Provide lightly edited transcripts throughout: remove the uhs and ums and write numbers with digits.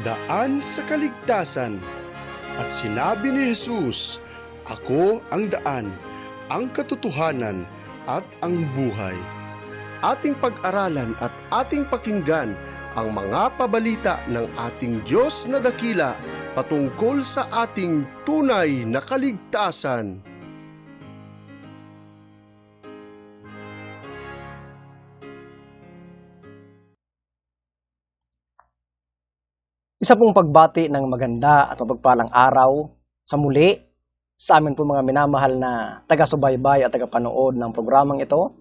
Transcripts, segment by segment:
daan sa kaligtasan. At sinabi ni Jesus, "Ako ang daan, ang katotohanan, at ang buhay." Ating pag-aralan at ating pakinggan ang mga pabalita ng ating Diyos na dakila patungkol sa ating tunay na kaligtasan. Isa pong pagbati ng maganda at mapagpalang araw sa muli sa amin po mga minamahal na taga-subaybay at taga-panood ng programang ito.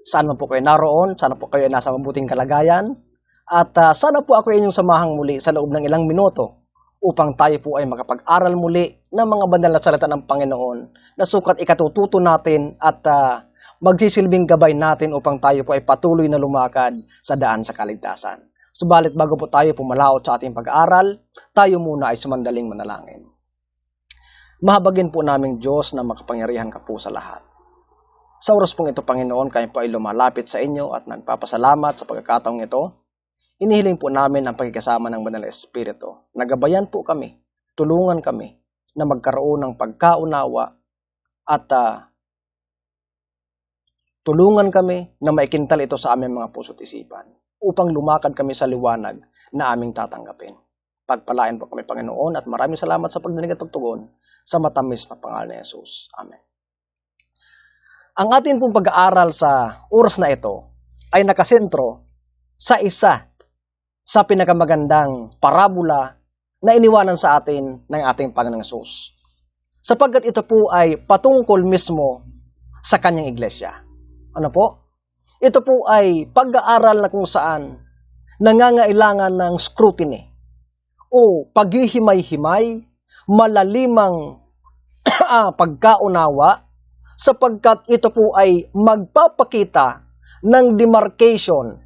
Saan man po kayo naroon, sana po kayo nasa mabuting kalagayan at sana po ako inyong samahang muli sa loob ng ilang minuto upang tayo po ay makapag-aral muli ng mga banal na salita ng Panginoon na sukat ikatututo natin at magsisilbing gabay natin upang tayo po ay patuloy na lumakad sa daan sa kaligtasan. Subalit bago po tayo pumalaot sa ating pag-aaral, tayo muna ay sumandaling manalangin. Mahabagin po naming Diyos na makapangyarihan ka po sa lahat. Sa oras pong ito, Panginoon, kami po ay lumalapit sa inyo at nagpapasalamat sa pagkakataong ito. Inihiling po namin ang pagkikasama ng Banal na Espiritu. Nagabayan po kami, tulungan kami na magkaroon ng pagkaunawa at tulungan kami na maikintal ito sa aming mga puso't isipan upang lumakad kami sa liwanag na aming tatanggapin. Pagpalain po kami, Panginoon, at maraming salamat sa pagdinig at pagtugon sa matamis na pangalan ni Jesus. Amen. Ang atin pong pag-aaral sa oras na ito ay nakasentro sa isa sa pinakamagandang parabola na iniwanan sa atin ng ating Panginoong Jesus. Sapagkat ito po ay patungkol mismo sa kanyang iglesia. Ano po? Ito po ay pag-aaral na kung saan nangangailangan ng scrutiny o paghihimay-himay, malalimang pagkaunawa sapagkat ito po ay magpapakita ng demarcation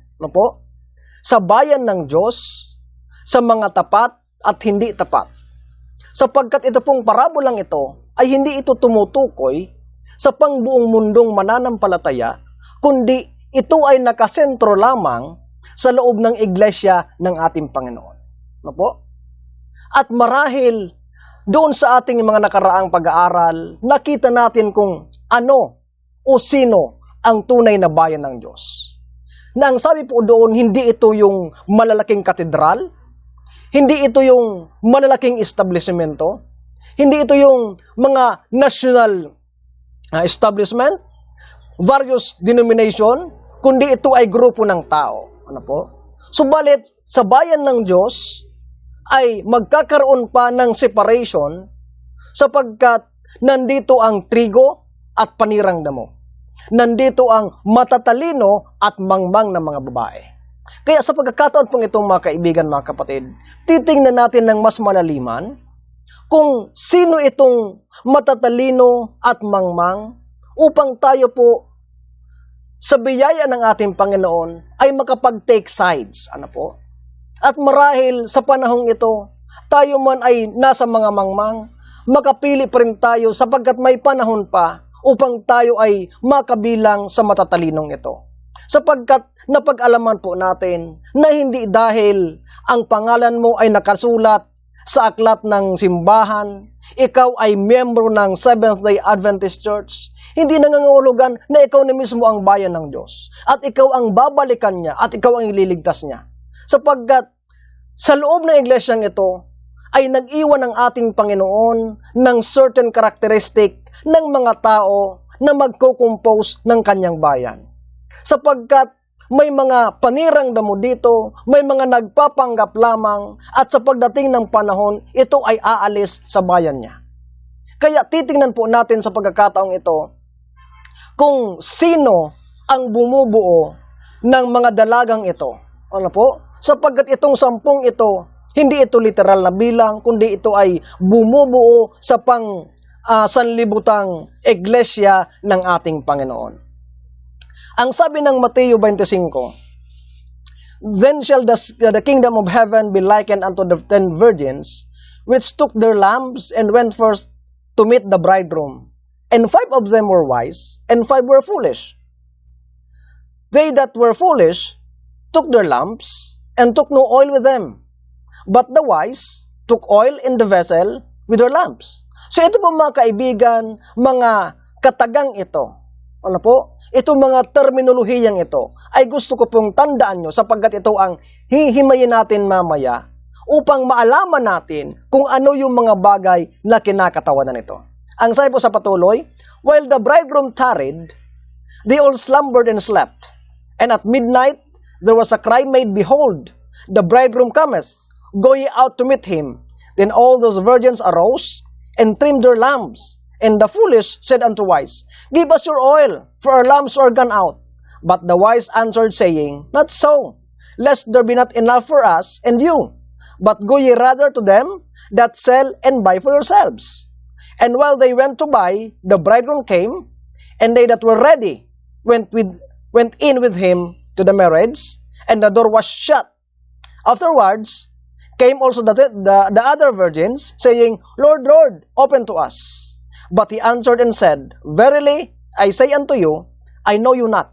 sa bayan ng Diyos sa mga tapat at hindi tapat. Sapagkat ito pong parabolang ito ay hindi ito tumutukoy sa pangbuong mundong mananampalataya, kundi ito ay nakasentro lamang sa loob ng iglesia ng ating Panginoon. At marahil doon sa ating mga nakaraang pag-aaral, nakita natin kung ano o sino ang tunay na bayan ng Diyos. Na ang sabi po doon, hindi ito yung malalaking katedral, hindi ito yung malalaking establishmento, hindi ito yung mga national establishment, various denomination, kundi ito ay grupo ng tao. Subalit, sa bayan ng Diyos ay magkakaroon pa ng separation sapagkat nandito ang trigo at panirang damo. Nandito ang matatalino at mangmang na mga babae. Kaya sa pagkakataon pong itong mga kaibigan, mga kapatid, titingnan natin ng mas malaliman kung sino itong matatalino at mangmang upang tayo po sa biyaya ng ating Panginoon ay makapag-take sides. At marahil sa panahong ito, tayo man ay nasa mga mangmang, makapili pa rin tayo sapagkat may panahon pa upang tayo ay makabilang sa matatalinong ito. Sapagkat napag-alaman po natin na hindi dahil ang pangalan mo ay nakasulat sa aklat ng simbahan, ikaw ay miyembro ng Seventh-day Adventist Church, hindi nangangahulugan na ikaw na mismo ang bayan ng Diyos. At ikaw ang babalikan niya at ikaw ang ililigtas niya. Sapagkat sa loob ng iglesyang ito ay nag-iwan ng ating Panginoon ng certain characteristic ng mga tao na magko-compose ng kanyang bayan. Sapagkat may mga panirang damo dito, may mga nagpapanggap lamang, at sa pagdating ng panahon, ito ay aalis sa bayan niya. Kaya titingnan po natin sa pagkakataong ito kung sino ang bumubuo ng mga dalagang ito. Sapagkat itong 10 ito, hindi ito literal na bilang, kundi ito ay bumubuo sa sanlibutang iglesia ng ating Panginoon. Ang sabi ng Mateo 25, "Then shall the kingdom of heaven be likened unto the 10 virgins, which took their lamps and went first to meet the bridegroom. And 5 of them were wise, and 5 were foolish. They that were foolish took their lamps, and took no oil with them. But the wise took oil in the vessel with their lamps. So ito po mga kaibigan, mga katagang ito. Ano po? Ito mga terminolohiyang ito ay gusto ko pong tandaan nyo sapagkat ito ang hihimayin natin mamaya upang maalaman natin kung ano yung mga bagay na kinakatawanan nito. Ang sabi po sa patuloy, while the bridegroom tarried, they all slumbered and slept. And at midnight, there was a cry made, behold, the bridegroom cometh, go ye out to meet him. Then all those virgins arose and trimmed their lamps. And the foolish said unto wise, give us your oil, for our lamps are gone out. But the wise answered, saying, not so, lest there be not enough for us and you. But go ye rather to them that sell and buy for yourselves. And while they went to buy, the bridegroom came, and they that were ready went in with him to the marriage, and the door was shut. Afterwards came also the other virgins, saying, Lord, Lord, open to us. But he answered and said, verily, I say unto you, I know you not.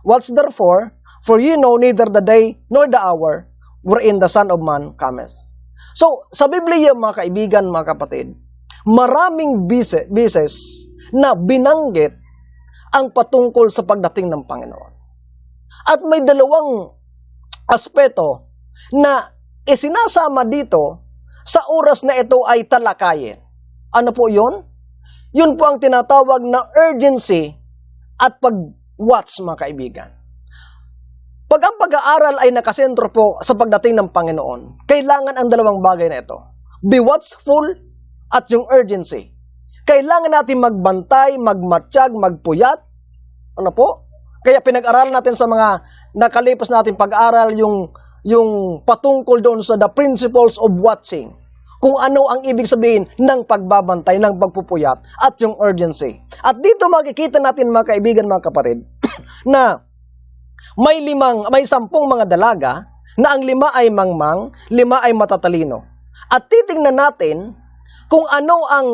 Watch therefore, for ye know neither the day nor the hour wherein the Son of Man cometh. So, sa Biblia, mga kaibigan, mga kapatid, maraming bises na binanggit ang patungkol sa pagdating ng Panginoon. At may dalawang aspeto na isinasama dito sa oras na ito ay talakayin. Ano po yun? Yun po ang tinatawag na urgency at pag-watch, mga kaibigan. Pag ang pag-aaral ay nakasentro po sa pagdating ng Panginoon, kailangan ang dalawang bagay na ito. Be watchful at yung urgency. Kailangan natin magbantay, magmatsyag, magpuyat. Ano po? Kaya pinag-aralan natin sa mga nakalipas natin pag-aral yung patungkol doon sa the principles of watching. Kung ano ang ibig sabihin ng pagbabantay, ng pagpupuyat, at yung urgency. At dito makikita natin, mga kaibigan, mga kapatid, na may 10 mga dalaga, na ang 5 ay mangmang, 5 ay matatalino. At titingnan natin kung ano ang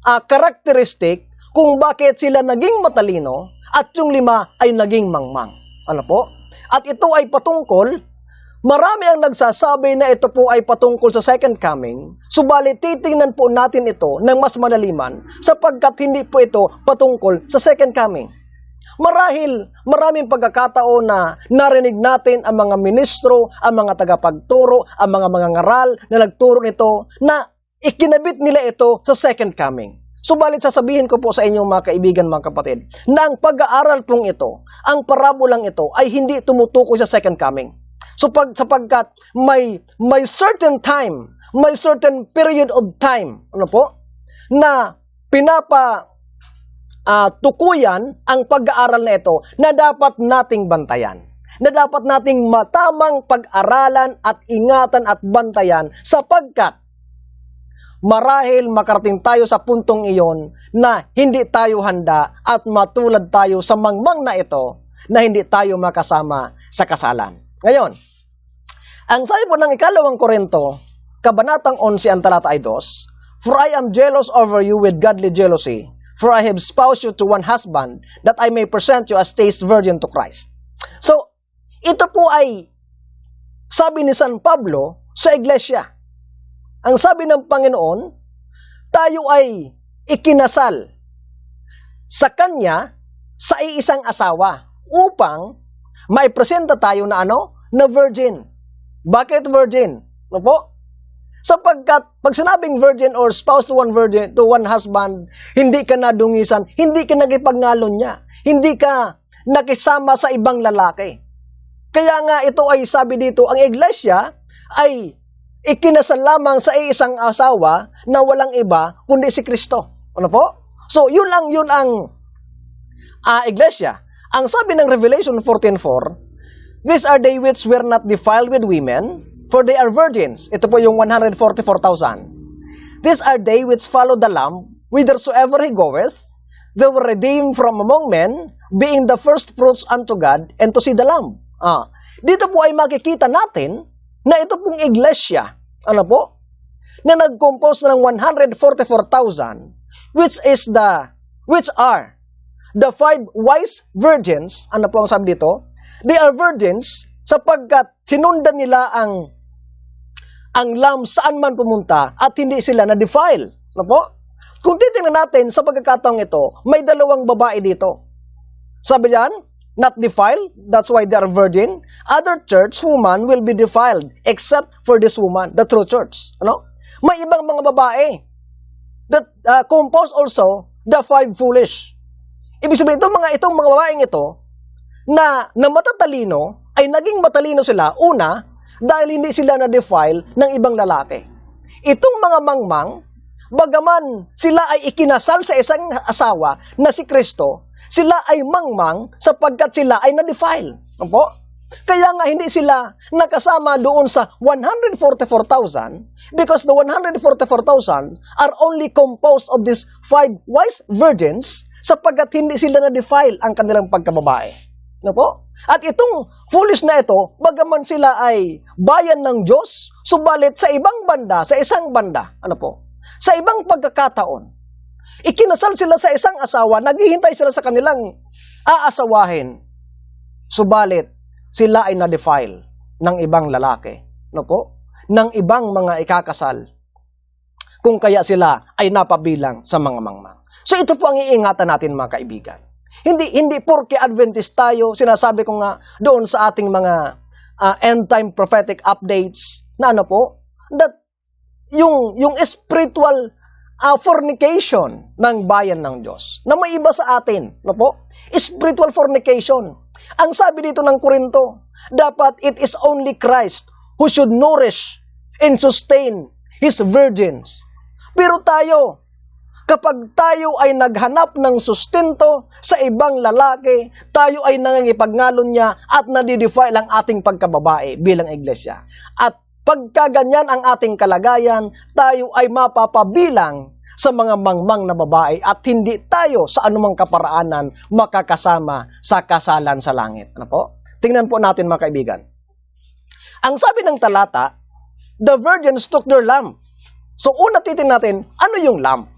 karakteristik, kung bakit sila naging matalino, at yung 5 ay naging mangmang. Ano po? At ito ay patungkol, marami ang nagsasabi na ito po ay patungkol sa second coming, subalit titingnan po natin ito ng mas malaliman sapagkat hindi po ito patungkol sa second coming. Marahil maraming pagkakataon na narinig natin ang mga ministro, ang mga tagapagturo, ang mga mangangaral na nagturo nito na ikinabit nila ito sa second coming. Subalit sasabihin ko po sa inyong mga kaibigan, mga kapatid, na ang pag-aaral pong ito, ang parabolang ito ay hindi tumutukoy sa second coming. Sapagkat may certain time, may certain period of time, ano po, na tukuyan ang pag-aaral na ito na dapat nating bantayan. Na dapat nating matamang pag-aralan at ingatan at bantayan sapagkat marahil makarating tayo sa puntong iyon na hindi tayo handa at matulad tayo sa mangmang na ito na hindi tayo makasama sa kasalan. Ngayon, ang sabi po ng 2 Korinto, Kabanatang 11 ang talata ay 2, for I am jealous over you with godly jealousy, for I have espoused you to one husband, that I may present you as chaste virgin to Christ. So, ito po ay sabi ni San Pablo sa iglesia. Ang sabi ng Panginoon, tayo ay ikinasal sa Kanya sa iisang asawa upang maipresenta tayo na na virgin. Bakit virgin? Ano po? Sapagkat pag sinabing virgin or spouse to one virgin, to one husband, hindi ka nadungisan, hindi ka nagipagngalo niya, hindi ka nakisama sa ibang lalaki. Kaya nga ito ay sabi dito, ang iglesia ay ikinasal lamang sa isang asawa na walang iba kundi si Kristo. Ano po? So, yun ang iglesia. Ang sabi ng Revelation 14:4, these are they which were not defiled with women, for they are virgins. Ito po yung 144,000. These are they which follow the Lamb, whithersoever he goeth. They were redeemed from among men, being the first fruits unto God, and to see the Lamb. Dito po ay makikita natin na ito pong iglesia, na nag-compose ng 144,000, which are the 5 wise virgins. Ano po ang sabi dito? They are virgins sapagkat sinundan nila ang ang lamb saan man pumunta at hindi sila na-defile. Ano po? Kung titingnan natin sa pagkakataong ito, may dalawang babae dito. Sabi diyan, not defiled, that's why they are virgin. Other church woman will be defiled except for this woman, the true church. Ano? May ibang mga babae that compose also the five foolish. Ibig sabihin, itong mga babaeng ito na matatalino, ay naging matalino sila, una, dahil hindi sila na-defile ng ibang lalaki. Itong mga mangmang, bagaman sila ay ikinasal sa isang asawa na si Kristo, sila ay mangmang sapagkat sila ay na-defile. Opo? Kaya nga hindi sila nakasama doon sa 144,000 because the 144,000 are only composed of these five wise virgins sapagkat hindi sila na-defile ang kanilang pagkababae. Ano po? At itong foolish na ito, bagaman sila ay bayan ng Diyos, subalit sa ibang banda, sa isang banda, ano po? Sa ibang pagkakataon, ikinasal sila sa isang asawa, naghihintay sila sa kanilang aasawahin. Subalit, sila ay na-defile ng ibang lalaki. Ano po? Ng ibang mga ikakasal. Kung kaya sila ay napabilang sa mga mangmang. So ito po ang iingatan natin mga kaibigan. Hindi porke Adventist tayo, sinasabi ko nga doon sa ating mga end time prophetic updates na ano po, that yung spiritual fornication ng bayan ng Diyos na may iba sa atin, no po? Spiritual fornication. Ang sabi dito ng Korinto, dapat it is only Christ who should nourish and sustain His virgins. Pero tayo, kapag tayo ay naghanap ng sustento sa ibang lalaki, tayo ay nangangipagngalo niya at nadidefile ang ating pagkababae bilang iglesia. At pagkaganyan ang ating kalagayan, tayo ay mapapabilang sa mga mangmang na babae at hindi tayo sa anumang kaparaanan makakasama sa kasalan sa langit. Ano po? Tingnan po natin mga kaibigan. Ang sabi ng talata, the virgins took their lamp. So una titingnan natin, ano yung lamp?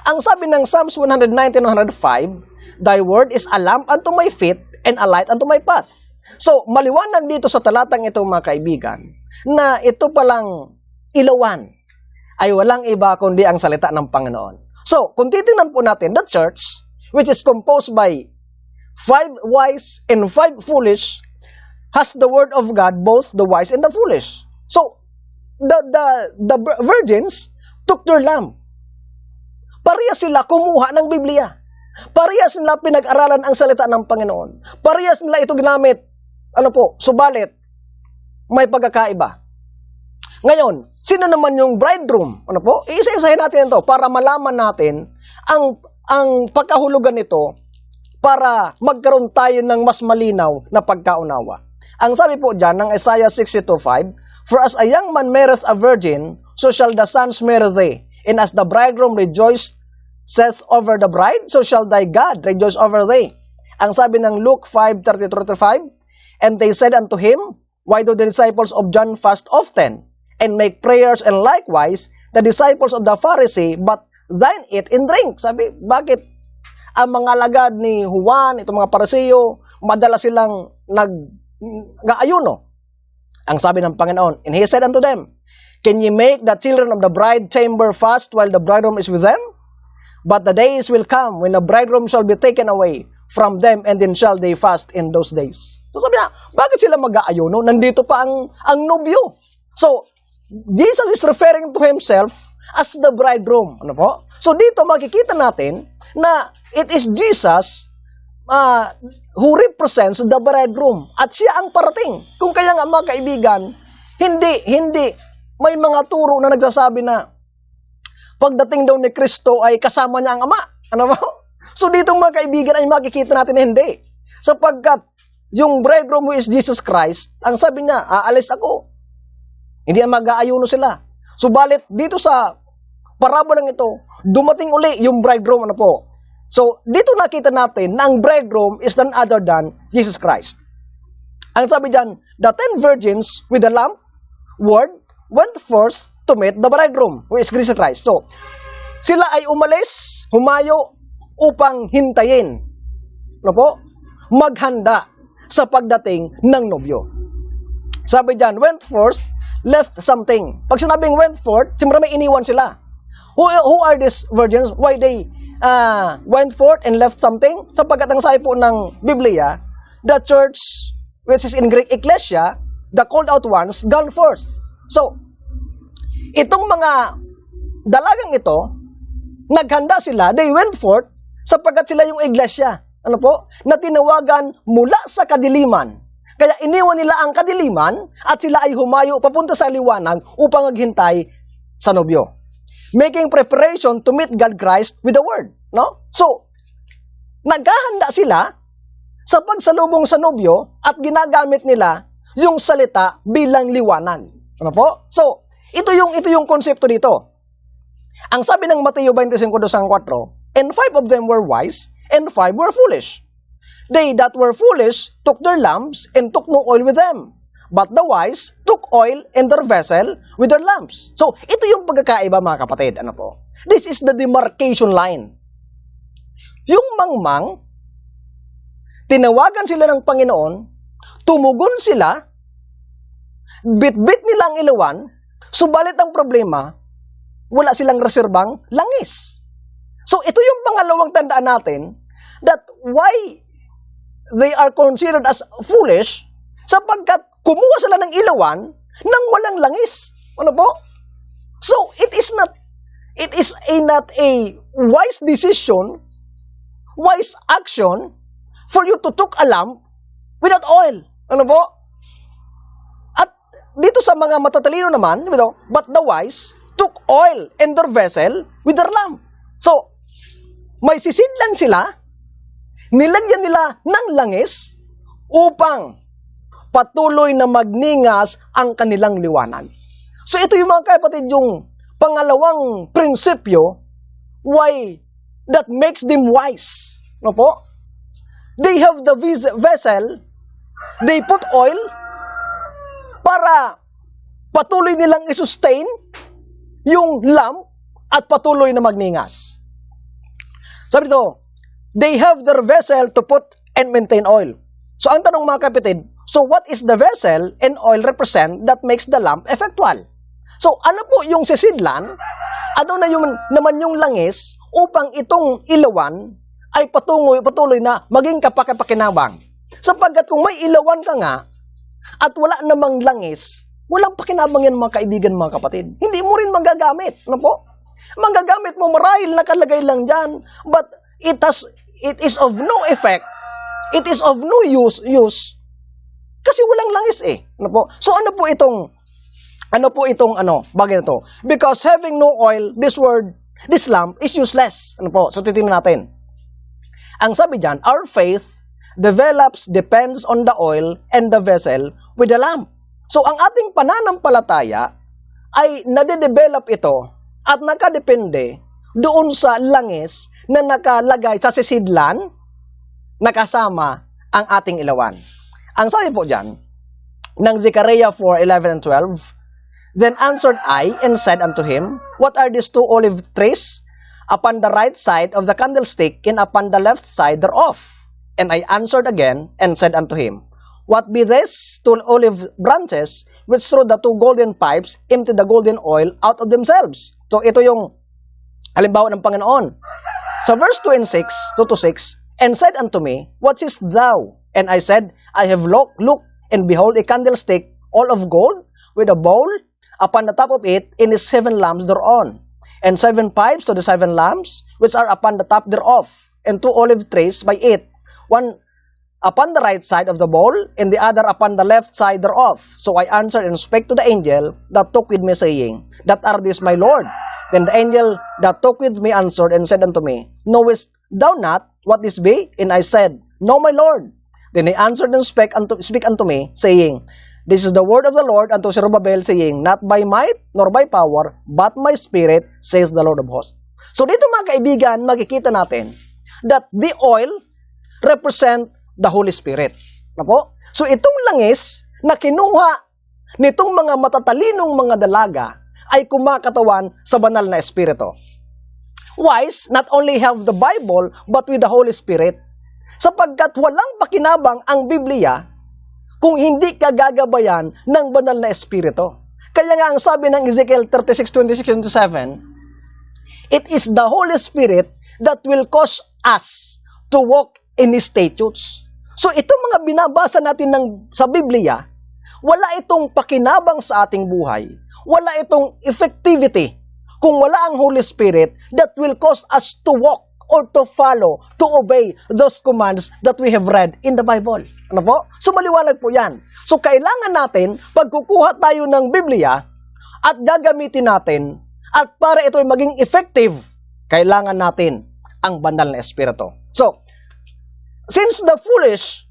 Ang sabi ng Psalms 119:105, thy word is a lamp unto my feet and a light unto my path. So, maliwanag dito sa talatang ito mga kaibigan, na ito palang ilawan ay walang iba kundi ang salita ng Panginoon. So, kung titingnan po natin, the church, which is composed by five wise and five foolish, has the word of God, both the wise and the foolish. So, the virgins took their lamp. Parehas sila kumuha ng Biblia. Parehas nila pinag-aralan ang salita ng Panginoon. Parehas nila ito ginamit. Ano po? Subalit, may pagkakaiba. Ngayon, sino naman yung bridegroom? Ano po? Isa-isahin natin ito para malaman natin ang pagkahulugan nito para magkaroon tayo ng mas malinaw na pagkaunawa. Ang sabi po dyan ng Isaiah 62:5, for as a young man marrieth a virgin, so shall the sons marry thee. And as the bridegroom rejoiced over the bride, so shall thy God rejoice over thee. Ang sabi ng Luke 5:33-35, and they said unto him, why do the disciples of John fast often, and make prayers, and likewise the disciples of the Pharisee, but thine eat and drink? Sabi, bakit ang mga alagad ni Juan, itong mga Pariseo, madala silang nag-aayuno? Ang sabi ng Panginoon, and he said unto them, can ye make the children of the bride chamber fast while the bridegroom is with them? But the days will come when the bridegroom shall be taken away from them, and then shall they fast in those days. So sabi niya, bakit sila mag-aayuno? Nandito pa ang nobyo. So, Jesus is referring to himself as the bridegroom. Ano po? So dito makikita natin na it is Jesus who represents the bridegroom. At siya ang parating. Kung kaya nga mga kaibigan, hindi may mga turo na nagsasabi na pagdating daw ni Kristo ay kasama niya ang Ama. Ano ba? So dito mga kaibigan ay makikita natin na hindi. Sapagkat yung bridegroom who is Jesus Christ, ang sabi niya, aalis ako. Hindi na mag-aayuno sila. Subalit dito sa parabolang ito, dumating uli yung bridegroom. Ano po? So dito nakita natin na ang bridegroom is none other than Jesus Christ. Ang sabi diyan, the 10 virgins with the lamp, word, went forth to meet the bridegroom, who is Jesus Christ. So, sila ay umalis, humayo, upang hintayin, ano po? Maghanda sa pagdating ng nobyo. Sabi diyan, went forth left something. Pag sinabing went forth, siyempre may iniwan sila. Who are these virgins? Why they went forth and left something? Sapagkat ang sabi po ng Biblia, the church, which is in Greek, ecclesia, the called out ones, gone first. So, itong mga dalagang ito, naghanda sila, they went forth, sapagkat sila yung iglesia. Ano po? Na tinawagan mula sa kadiliman. Kaya iniwan nila ang kadiliman at sila ay humayo papunta sa liwanag upang maghintay sa nobyo. Making preparation to meet God Christ with the Word. No? So, naghahanda sila sa pagsalubong sa nobyo at ginagamit nila yung salita bilang liwanag. Ano po? So, ito yung konsepto dito. Ang sabi ng Mateo 25:2-4, and 5 of them were wise, and 5 were foolish. They that were foolish took their lamps and took no oil with them. But the wise took oil in their vessel with their lamps. So, ito yung pagkakaiba mga kapatid. Ano po? This is the demarcation line. Yung mangmang, tinawagan sila ng Panginoon, tumugon sila, bit-bit nila ang ilawan, subalit ang problema, wala silang reserbang langis. So, ito yung pangalawang tandaan natin that why they are considered as foolish sapagkat kumuha sila ng ilawan nang walang langis. Ano po? So, it is not a wise decision, wise action for you to took a lamp without oil. Ano po? At dito sa mga matatalino naman, but the wise took oil in their vessel with their lamp. So, may sisidlan sila, nilagyan nila ng langis upang patuloy na magningas ang kanilang liwanag. So ito yung mga kapatid, yung pangalawang prinsipyo why that makes them wise. No po? They have the vessel, they put oil para patuloy nilang isustain yung lamp at patuloy na magningas. Sabi dito, they have their vessel to put and maintain oil. So ang tanong mga kapatid, so what is the vessel and oil represent that makes the lamp effectual? So ano po yung sisidlan? Ano na naman yung langis upang itong ilawan ay patuloy na maging kapaki-pakinabang? Sapagkat kung may ilawan ka nga at wala namang langis, walang pakinabang yan mga kaibigan, mga kapatid. Hindi mo rin magagamit. Ano po? Magagamit mo marahil nakalagay lang dyan, but it is of no effect. It is of no use kasi walang langis eh. Ano po? So ano po itong bagay na to? Because having no oil, this lamp is useless. Ano po? So titingnan natin. Ang sabi diyan, our faith depends on the oil and the vessel with the lamp. So ang ating pananampalataya ay nade-develop ito at nakadepende doon sa langis na nakalagay sa sisidlan nakasama ang ating ilawan. Ang sabi po dyan, ng Zechariah 4:11 and 12, then answered I and said unto him, what are these two olive trees upon the right side of the candlestick and upon the left side thereof? And I answered again and said unto him, what be these two olive branches which through the two golden pipes empty the golden oil out of themselves? So ito yung halimbawa ng Panginoon. Sa verse 2 and 6, 2-6, and said unto me, what seest thou? And I said, I have looked, and behold a candlestick all of gold, with a bowl upon the top of it, and his 7 lamps thereon, and 7 pipes to the 7 lamps, which are upon the top thereof, and 2 olive trees by it, one upon the right side of the bowl, and the other upon the left side thereof. So I answered and spake to the angel that talked with me, saying, that are this my Lord? Then the angel that talked with me answered and said unto me, knowest thou not what this be? And I said, no, my Lord. Then he answered and spake unto me, saying, this is the word of the Lord unto Zerubbabel, saying, not by might nor by power, but my spirit, says the Lord of hosts. So dito mga kaibigan, makikita natin that the oil represent the Holy Spirit. Na po? So itong langis na kinuha nitong mga matatalinong mga dalaga ay kumakatawan sa banal na espiritu. Wise, not only have the Bible, but with the Holy Spirit. Sapagkat walang pakinabang ang Biblia kung hindi ka gagabayan ng banal na espiritu. Kaya nga ang sabi ng Ezekiel 36:26-27, it is the Holy Spirit that will cause us to walk in His statutes. So itong mga binabasa natin sa Biblia, wala itong pakinabang sa ating buhay. Wala itong effectivity kung wala ang Holy Spirit that will cause us to walk or to follow, to obey those commands that we have read in the Bible. Ano po? So maliwanag po yan. So kailangan natin, pag kukuha tayo ng Biblia at gagamitin natin, at para ito ay maging effective, kailangan natin ang banal na Espiritu. So, since the foolish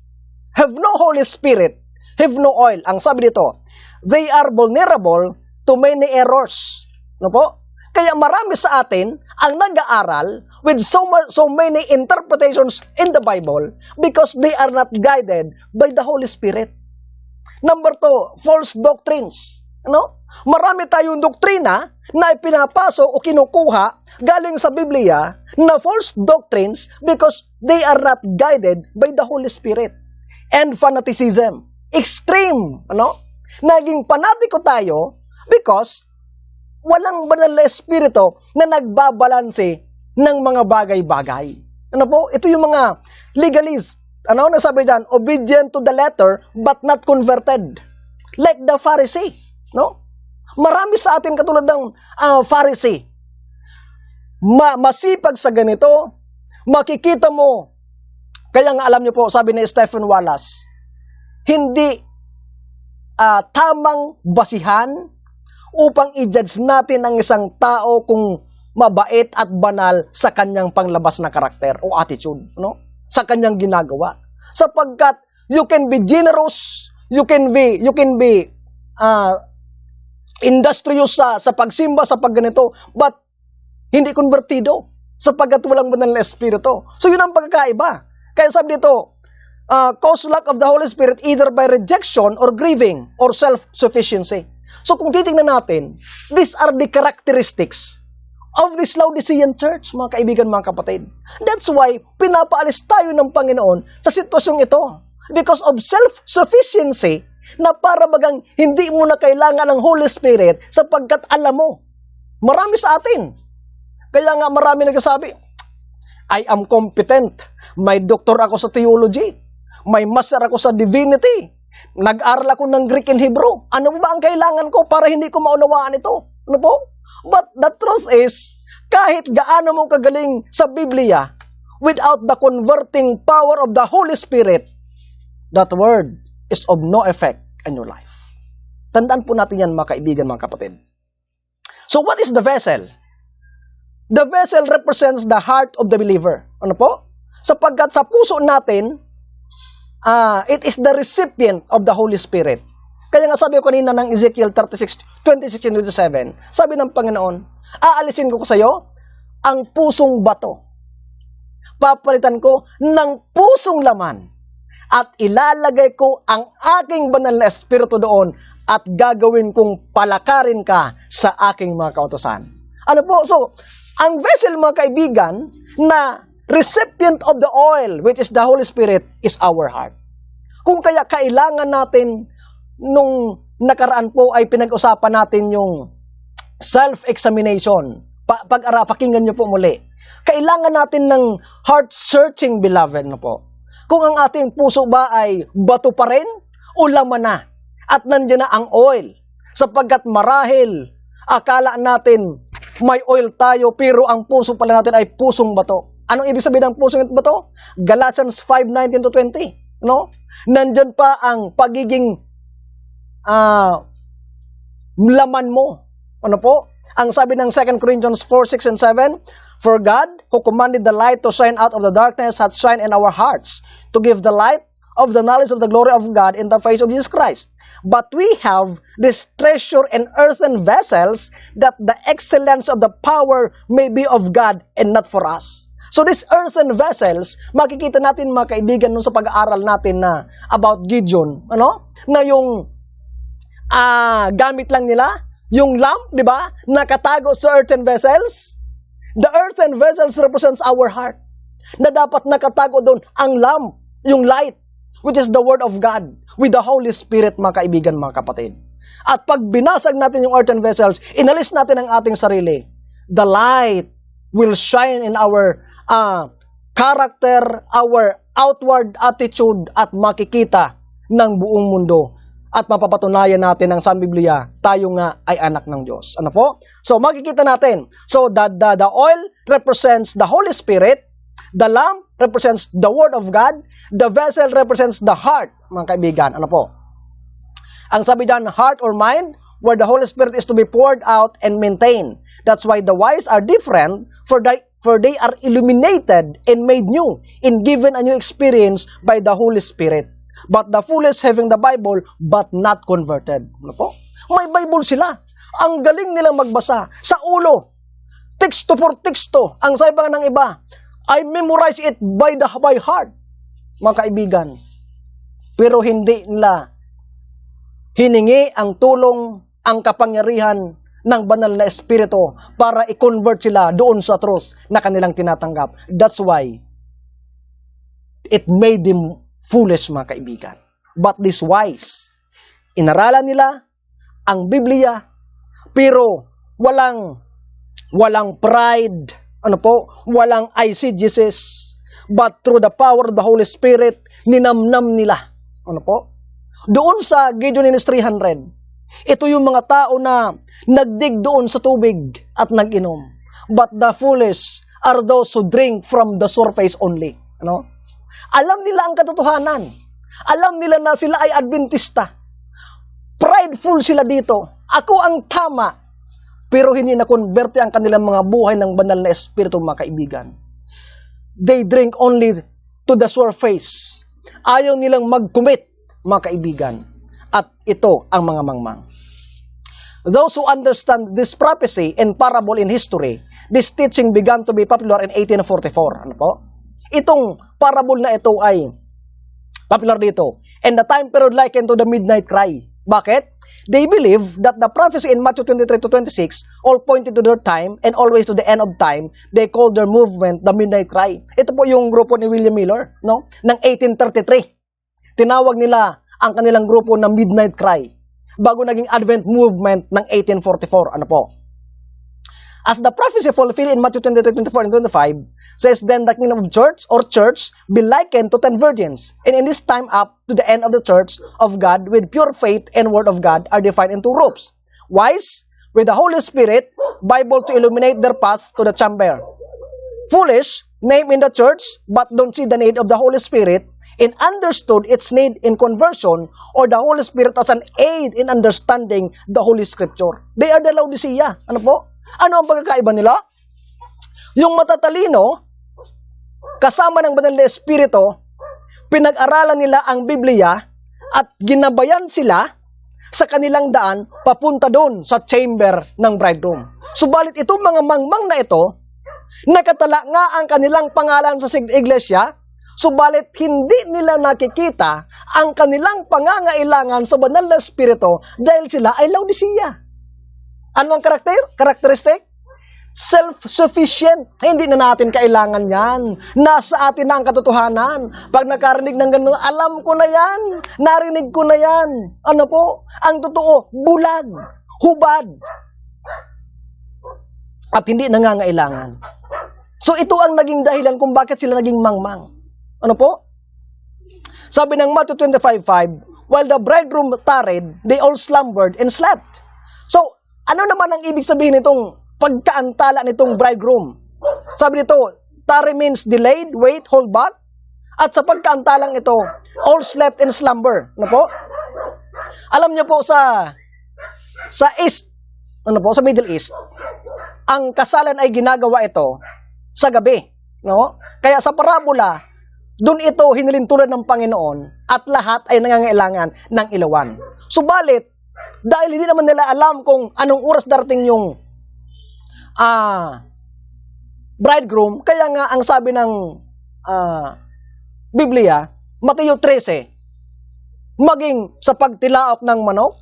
have no Holy Spirit, have no oil, ang sabi dito, they are vulnerable to many errors. Ano po? Kaya marami sa atin ang nag-aaral with so many interpretations in the Bible because they are not guided by the Holy Spirit. Number 2, false doctrines. Ano? Marami tayong doktrina na ipinapasok o kinukuha galing sa Biblia na false doctrines because they are not guided by the Holy Spirit. And fanaticism. Extreme. Ano? Naging panatiko tayo because walang banal na espiritu na nagbabalanse ng mga bagay-bagay. Ano po? Ito yung mga legalist. Ano nasabi dyan? Obedient to the letter but not converted. Like the Pharisee. No? Marami sa atin katulad ng Pharisee. Masipag sa ganito, makikita mo. Kaya nga alam niyo po, sabi ni Stephen Wallace, hindi tamang basihan upang i-judge natin ang isang tao kung mabait at banal sa kanyang panglabas na karakter o attitude, no? Sa kanyang ginagawa. Sapagkat you can be generous, you can be industrious sa pagsimba, sa pagganito, but hindi konbertido sapagkat walang banal na espiritu. So yun ang pagkakaiba. Kaya sabi dito, cause lack of the Holy Spirit either by rejection or grieving or self-sufficiency. So kung titingnan natin, these are the characteristics of this Laodicean church, mga kaibigan, mga kapatid. That's why pinapaalis tayo ng Panginoon sa sitwasyong ito. Because of self-sufficiency, na para bagang hindi mo na kailangan ng Holy Spirit sapagkat alam mo. Marami sa atin. Kaya nga marami nagsasabi, I am competent. May doktor ako sa theology. May master ako sa divinity. Nag-aral ako ng Greek and Hebrew. Ano ba ang kailangan ko para hindi ko maunawaan ito? Ano po? But the truth is, kahit gaano mo kagaling sa Biblia, without the converting power of the Holy Spirit, that word is of no effect in your life. Tandaan po natin yan, mga kaibigan, mga kapatid. So what is the vessel? The vessel represents the heart of the believer. Ano po? Sapagkat sa puso natin, it is the recipient of the Holy Spirit. Kaya nga sabi ko kanina ng Ezekiel 36:26-27, sabi ng Panginoon, aalisin ko sa iyo ang pusong bato. Papalitan ko ng pusong laman at ilalagay ko ang aking banal na espiritu doon at gagawin kong palakarin ka sa aking mga kautusan. Ano po? So, ang vessel, mga kaibigan, na recipient of the oil, which is the Holy Spirit, is our heart. Kung kaya kailangan natin, nung nakaraan po ay pinag-usapan natin yung self-examination. Pakinggan niyo po muli. Kailangan natin ng heart-searching, beloved, na po. Kung ang ating puso ba ay bato pa rin o laman na at nandiyan na ang oil. Sapagkat marahil akala natin may oil tayo pero ang puso pala natin ay pusong bato. Anong ibig sabihin ng pusong bato? Galatians 5:19-20. No? Nandiyan pa ang pagiging laman mo. Ano po? Ang sabi ng 2 Corinthians 4:6-7, for God, who commanded the light to shine out of the darkness, hath shined in our hearts, to give the light of the knowledge of the glory of God in the face of Jesus Christ. But we have this treasure in earthen vessels, that the excellence of the power may be of God and not for us. So these earthen vessels, makikita natin, mga kaibigan, nung sa pag-aaral natin na about Gideon, ano? Na yung gamit lang nila, yung lamp, di ba? Nakatago sa earthen vessels. The earthen vessels represents our heart. Na dapat nakatago doon ang lamp, yung light, which is the Word of God, with the Holy Spirit, mga kaibigan, mga kapatid. At pag binasag natin yung earthen vessels, inalis natin ang ating sarili, the light will shine in our character, our outward attitude, at makikita ng buong mundo. At mapapatunayan natin ng sa Biblia, tayo nga ay anak ng Diyos. Ano po? So, makikita natin. So, the oil represents the Holy Spirit, the lamp represents the Word of God, the vessel represents the heart, mga kaibigan. Ano po? Ang sabi dyan, heart or mind, where the Holy Spirit is to be poured out and maintained. That's why the wise are different, for they are illuminated and made new, and given a new experience by the Holy Spirit. But the foolish having the Bible, but not converted. Ano po? May Bible sila. Ang galing nilang magbasa. Sa ulo, teksto for teksto. Ang sabi pa ng iba, I memorize it by heart. Mga kaibigan. Pero hindi nila hiningi ang tulong, ang kapangyarihan ng banal na espiritu para i-convert sila doon sa truth na kanilang tinatanggap. That's why it made them foolish, mga kaibigan. But this wise, inaralan nila ang Biblia, pero walang pride, ano po, walang eisegesis, but through the power of the Holy Spirit, ninamnam nila. Ano po? Doon sa Gideon's 300, ito yung mga tao na nagdig doon sa tubig at nag-inom. But the foolish are those who drink from the surface only. Ano? Alam nila ang katotohanan. Alam nila na sila ay Adventista. Prideful sila dito. Ako ang tama. Pero hindi na-converte ang kanilang mga buhay ng banal na espiritu, mga kaibigan. They drink only to the surface. Ayaw nilang mag-commit, mga kaibigan. At ito ang mga mangmang. Those who understand this prophecy and parable in history, this teaching began to be popular in 1844. Ano po? Itong parable na ito ay popular dito. And the time period likened to the midnight cry. Bakit? They believe that the prophecy in Matthew 23 to 26 all pointed to their time and always to the end of time. They called their movement the midnight cry. Ito po yung grupo ni William Miller, no? Ng 1833. Tinawag nila ang kanilang grupo na midnight cry bago naging Advent movement ng 1844. Ano po? As the prophecy fulfilled in Matthew 23, 24, and 25, says, then the kingdom of church be likened to 10 virgins. And in this time up to the end of the church of God, with pure faith and word of God, are defined in two groups. Wise, with the Holy Spirit, Bible to illuminate their path to the chamber. Foolish, name in the church, but don't see the need of the Holy Spirit, and understood its need in conversion, or the Holy Spirit as an aid in understanding the Holy Scripture. They are the Laodicea. Ano po? Ano ang pagkakaiba nila? Yung matatalino, kasama ng banal na espiritu, pinag-aralan nila ang Biblia at ginabayan sila sa kanilang daan papunta doon sa chamber ng bridegroom. Subalit itong mga mangmang na ito, nakatala nga ang kanilang pangalan sa iglesia, subalit hindi nila nakikita ang kanilang pangangailangan sa banal na espiritu dahil sila ay Laodicea. Ano ang karakteristik? Self-sufficient. Hindi na natin kailangan yan. Nasa atin na ang katotohanan. Pag nakarinig ng ganun, alam ko na yan. Narinig ko na yan. Ano po? Ang totoo, bulag, hubad. At hindi nangangailangan. So ito ang naging dahilan kung bakit sila naging mangmang. Ano po? Sabi ng Matthew 25:5, while the bridegroom tarried, they all slumbered and slept. So, ano naman ang ibig sabihin nitong pagkaantala nitong bridegroom? Sabi nito, tarry means delayed, wait, hold back. At sa pagkaantalang ito, all slept in slumber. Ano po? Alam niyo po sa East, ano po, sa Middle East, ang kasalan ay ginagawa ito sa gabi. No? Kaya sa parabola, doon ito hinilintulan ng Panginoon at lahat ay nangangailangan ng ilawan. Subalit, dahil hindi naman nila alam kung anong oras darating yung bridegroom, kaya nga ang sabi ng Biblia, Mateo 13, maging sa pagtilaok ng manok,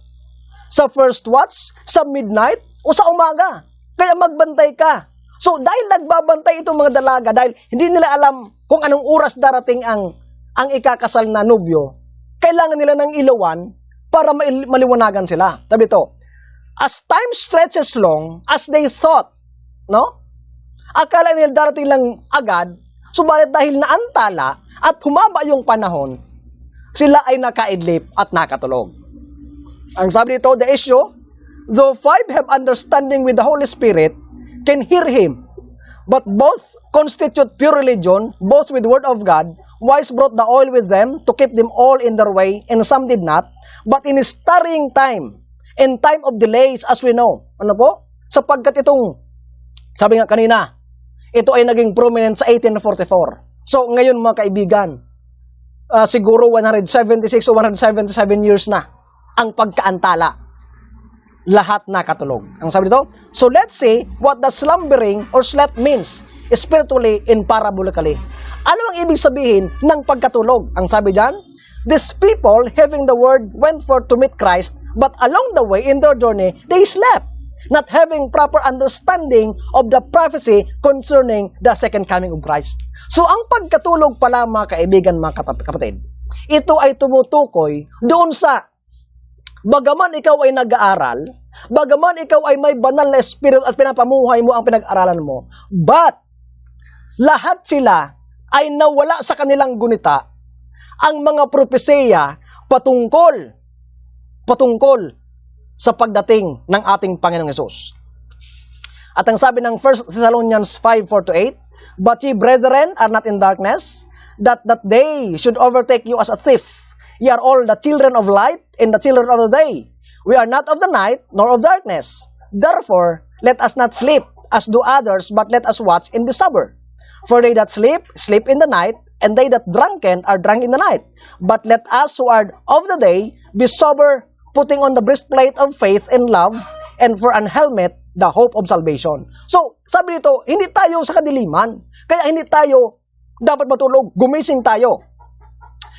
sa first watch, sa midnight, o sa umaga. Kaya magbantay ka. So dahil nagbabantay itong mga dalaga, dahil hindi nila alam kung anong oras darating ang ikakasal na nobyo, kailangan nila ng ilawan para maliwanagan sila. Sabi ito, as time stretches long, as they thought, no? Akala nila darating lang agad, subalit dahil naantala at humaba yung panahon, sila ay nakaidlip at nakatulog. Ang sabi dito, the issue, though five have understanding with the Holy Spirit, can hear Him, but both constitute pure religion, both with word of God. Wise brought the oil with them to keep them all in their way, and some did not. But in his tarrying time, in time of delays, as we know, ano po? Sapagkat itong, sabi nga kanina, ito ay naging prominent sa 1844. So, ngayon mga kaibigan, siguro 176 o 177 years na ang pagkaantala. Lahat nakatulog. Ang sabi dito, so let's see what the slumbering or slept means spiritually and parabolically. Ano ang ibig sabihin ng pagkatulog? Ang sabi diyan, these people having the word went forth to meet Christ, but along the way in their journey, they slept, not having proper understanding of the prophecy concerning the second coming of Christ. So ang pagkatulog pala mga kaibigan, mga kapatid, ito ay tumutukoy doon sa bagaman ikaw ay nag-aaral, bagaman ikaw ay may banal na espiritu at pinapamuhay mo ang pinag-aralan mo, but lahat sila ay nawala sa kanilang gunita ang mga propesiya patungkol sa pagdating ng ating Panginoong Hesus. At ang sabi ng 1 Thessalonians 5:4-8, but ye brethren are not in darkness, that day should overtake you as a thief. Ye are all the children of light and the children of the day. We are not of the night nor of darkness. Therefore, let us not sleep as do others, but let us watch and be sober. For they that sleep, sleep in the night, and they that drunken are drunk in the night. But let us who are of the day be sober, putting on the breastplate of faith and love, and for an helmet, the hope of salvation. So, sabi nito, hindi tayo sa kadiliman. Kaya hindi tayo dapat matulog. Gumising tayo.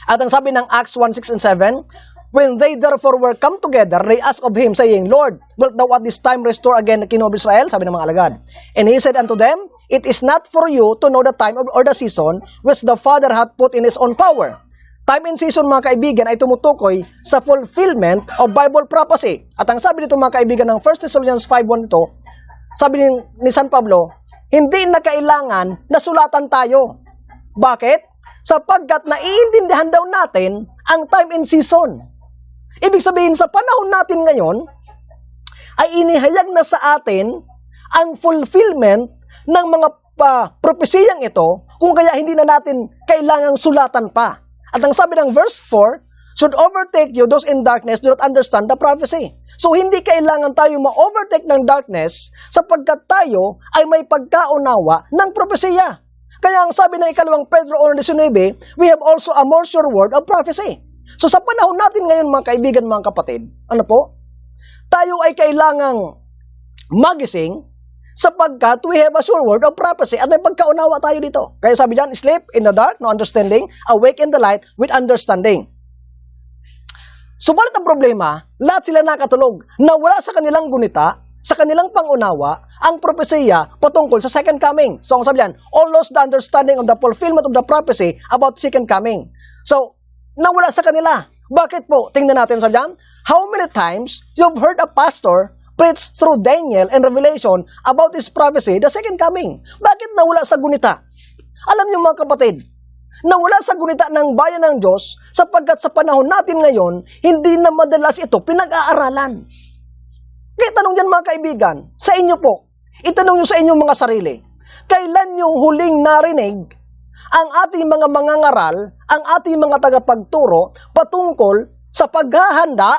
At ang sabi ng Acts 1:6 and 7, when they therefore were come together, they asked of him, saying, Lord, wilt thou at this time restore again the kingdom of Israel? Sabi ng mga alagad. And he said unto them, it is not for you to know the time or the season which the Father hath put in his own power. Time and season, mga kaibigan, ay tumutukoy sa fulfillment of Bible prophecy. At ang sabi dito, mga kaibigan, ng 1 Thessalonians 5:1 ito, sabi ni San Pablo, hindi na kailangan na sulatan tayo. Bakit? Sapagkat naiintindihan daw natin ang time and season. Ibig sabihin, sa panahon natin ngayon, ay inihayag na sa atin ang fulfillment ng mga propesiyang ito, kung kaya hindi na natin kailangang sulatan pa. At ang sabi ng verse 4, should overtake you those in darkness do not understand the prophecy. So hindi kailangan tayo ma-overtake ng darkness sapagkat tayo ay may pagkaunawa ng propesiya. Kaya ang sabi ng ikalawang Pedro 1:19, we have also a more sure word of prophecy. So sa panahon natin ngayon, mga kaibigan, mga kapatid, ano po? Tayo ay kailangang magising sapagkat we have a sure word of prophecy at may pagkaunawa tayo dito. Kaya sabi diyan, sleep in the dark, no understanding, awake in the light with understanding. Subalit ang problema, lahat sila nakatulog, nawala sa kanilang gunita, sa kanilang pangunawa, ang propesiya patungkol sa second coming. So ang sabi diyan, all lost the understanding of the fulfillment of the prophecy about second coming. So, nawala sa kanila. Bakit po? Tingnan natin, sabi diyan, how many times you've heard a pastor preach through Daniel and Revelation about this prophecy, the second coming? Bakit nawala sa gunita? Alam niyo mga kapatid, nawala sa gunita ng bayan ng Diyos sapagkat sa panahon natin ngayon, hindi na madalas ito pinag-aaralan. Kaya tanong dyan mga kaibigan, sa inyo po, itanong nyo sa inyong mga sarili, kailan yung huling narinig ang ating mga mangangaral, ang ating mga tagapagturo patungkol sa paghahanda,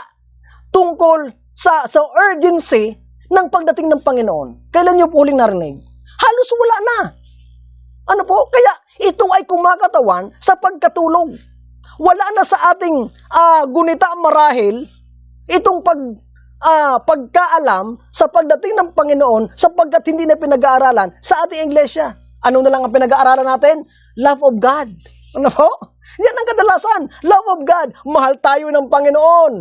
tungkol sa urgency ng pagdating ng Panginoon? Kailan nyo po huling narinig? Halos wala na. Ano po? Kaya ito ay kumakatawan sa pagkatulog. Wala na sa ating gunita marahil itong pagkaalam sa pagdating ng Panginoon sapagkat hindi na pinag-aaralan sa ating iglesia. Ano na lang ang pinag-aaralan natin? Love of God. Ano po? Yan ang kadalasan. Love of God. Mahal tayo ng Panginoon.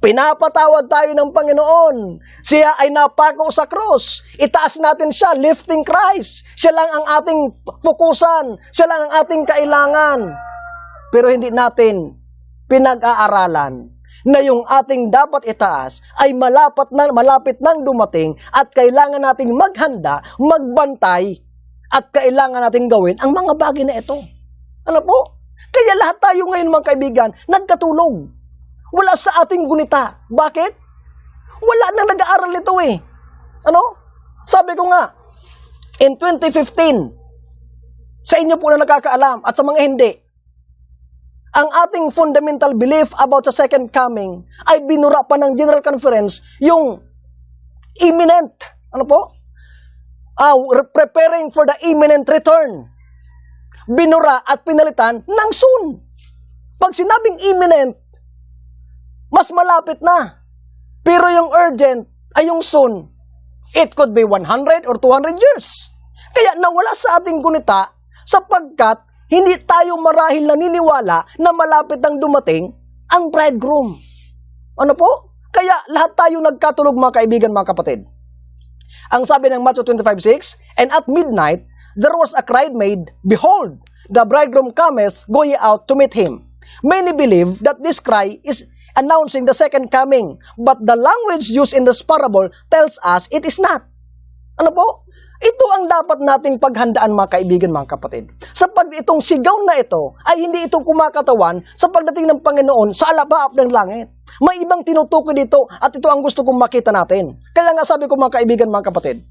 Pinapatawad tayo ng Panginoon. Siya ay napako sa krus. Itaas natin siya, lifting Christ. Siya lang ang ating fokusan. Siya lang ang ating kailangan. Pero hindi natin pinag-aaralan. na yung ating dapat itaas ay malapit nang dumating at kailangan nating maghanda, magbantay, at kailangan nating gawin ang mga bagay na ito. Ano po? Kaya lahat tayo ngayon mga kaibigan, nagkatulog. Wala sa ating gunita. Bakit? Wala nang nag-aaral nito eh. Ano? Sabi ko nga, in 2015, sa inyo po na nakakaalam at sa mga hindi, ang ating fundamental belief about the second coming ay binura pa ng General Conference yung imminent, preparing for the imminent return. Binura at pinalitan ng soon. Pag sinabing imminent, mas malapit na. Pero yung urgent ay yung soon. It could be 100 or 200 years. Kaya nawala sa ating gunita sapagkat hindi tayo marahil naniniwala na malapit nang dumating ang bridegroom. Ano po? Kaya lahat tayo nagkatulog mga kaibigan, mga kapatid. Ang sabi ng Matthew 25:6, "And at midnight, there was a cry made, Behold, the bridegroom cometh, go ye out to meet him." Many believe that this cry is announcing the second coming, but the language used in this parable tells us it is not. Ano po? Ito ang dapat nating paghandaan mga kaibigan, mga kapatid. Sapag itong sigaw na ito ay hindi ito kumakatawan sa pagdating ng Panginoon sa alabaap ng langit. May ibang tinutukoy dito at ito ang gusto kong makita natin. Kaya nga sabi ko mga kaibigan, mga kapatid,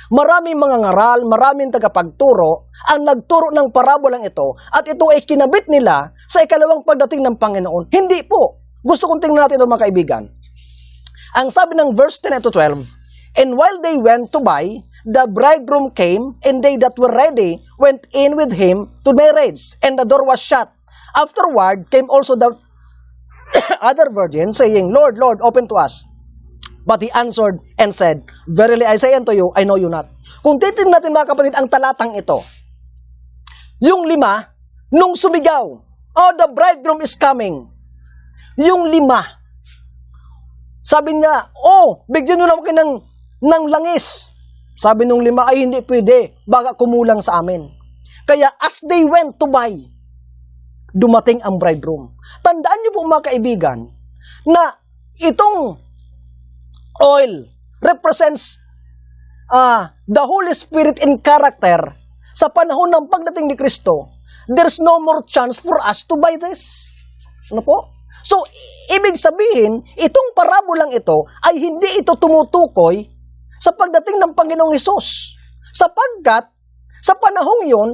maraming mga ngaral, maraming tagapagturo ang nagturo ng parabolang ito at ito ay kinabit nila sa ikalawang pagdating ng Panginoon. Hindi po. Gusto kong tingnan natin ito mga kaibigan. Ang sabi ng verse 10 to 12, "And while they went to buy, the bridegroom came, and they that were ready went in with him to marriage, and the door was shut. Afterward came also the other virgins, saying, Lord, Lord, open to us. But he answered and said, Verily I say unto you, I know you not." Kung titignan natin mga kapatid ang talatang ito, yung 5, nung sumigaw, "Oh, the bridegroom is coming." Yung 5, sabi niya, "Oh, bigyan nyo naman kayo ng langis." Sabi nung 5, "Ay hindi pwede, baka kumulang sa amin." Kaya as they went to buy, dumating ang bridegroom. Tandaan niyo po mga kaibigan, na itong oil represents the Holy Spirit in character. Sa panahon ng pagdating ni Kristo, there's no more chance for us to buy this. Ano po? So, ibig sabihin, itong parabolang ito ay hindi ito tumutukoy sa pagdating ng Panginoong Hesus. Sapagkat, sa panahong yon,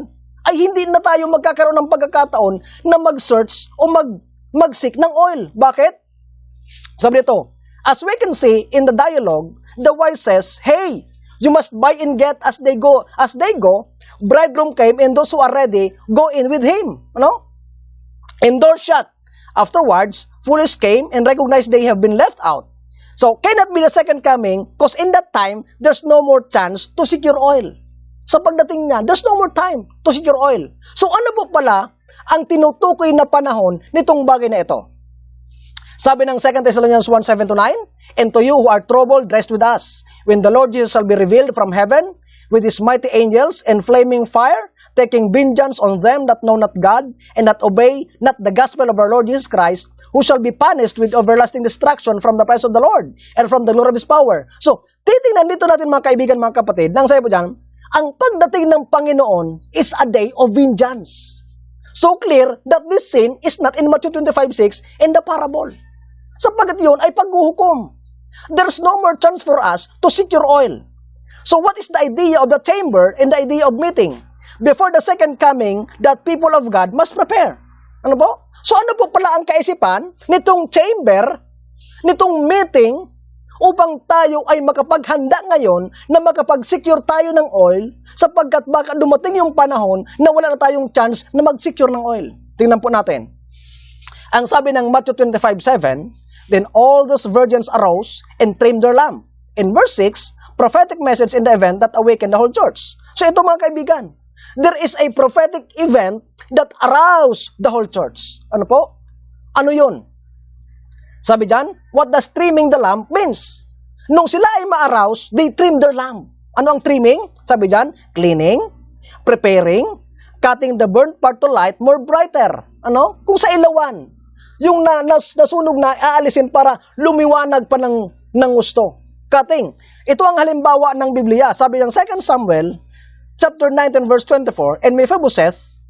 ay hindi na tayo magkakaroon ng pagkakataon na mag-search o mag-seek ng oil. Bakit? Sabi nito, as we can see in the dialogue, the wise says, "Hey, you must buy and get as they go. As they go, bridegroom came, and those who are ready, go in with him." Ano? And door shut. Afterwards, foolish came and recognized they have been left out. So, cannot be the second coming because in that time, there's no more chance to secure oil. Sa pagdating niya, there's no more time to secure oil. So, ano po pala ang tinutukoy na panahon nitong bagay na ito? Sabi ng 2 Thessalonians 1:7-9, "And to you who are troubled, rest with us, when the Lord Jesus shall be revealed from heaven, with his mighty angels and flaming fire, taking vengeance on them that know not God, and that obey not the gospel of our Lord Jesus Christ, who shall be punished with everlasting destruction from the presence of the Lord, and from the glory of His power." So, titingnan dito natin mga kaibigan, mga kapatid, nang sabi po dyan, ang pagdating ng Panginoon is a day of vengeance. So clear that this sin is not in Matthew 25:6 in the parable. Sapagkat yun ay paghuhukom. There's no more chance for us to secure oil. So what is the idea of the chamber and the idea of meeting? Before the second coming, that people of God must prepare. Ano po? So ano po pala ang kaisipan nitong chamber, nitong meeting, upang tayo ay makapaghanda ngayon na makapag-secure tayo ng oil sapagkat baka dumating yung panahon na wala na tayong chance na mag-secure ng oil. Tingnan po natin. Ang sabi ng Matthew 25:7, "Then all those virgins arose and trimmed their lamp." In verse 6, prophetic message in the event that awakened the whole church. So ito mga kaibigan, there is a prophetic event that aroused the whole church. Ano po? Ano yun? Sabi dyan, what does trimming the lamp means? Nung sila ay ma-arouse, they trim their lamp. Ano ang trimming? Sabi dyan, cleaning, preparing, cutting the burnt part to light more brighter. Ano? Kung sa ilawan. Yung nasunog na aalisin para lumiwanag pa ng gusto. Kating, ito ang halimbawa ng Biblia. Sabi ng 2 Samuel, chapter 19, verse 24, and Mephibosheth,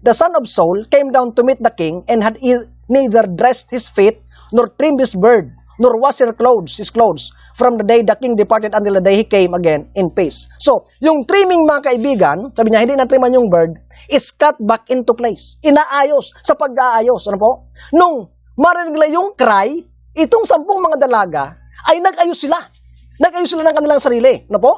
the son of Saul, came down to meet the king and had neither dressed his feet nor trimmed his beard, nor washed his clothes, from the day the king departed until the day he came again in peace. So, yung trimming mga kaibigan, sabi niya, hindi na-triman yung beard, is cut back into place. Inaayos, sa pag-aayos. Ano po? Nung marinig nila yung cry, itong 10 mga dalaga, ay nag-ayos sila. Nag-ayos sila ng kanilang sarili. Ano po?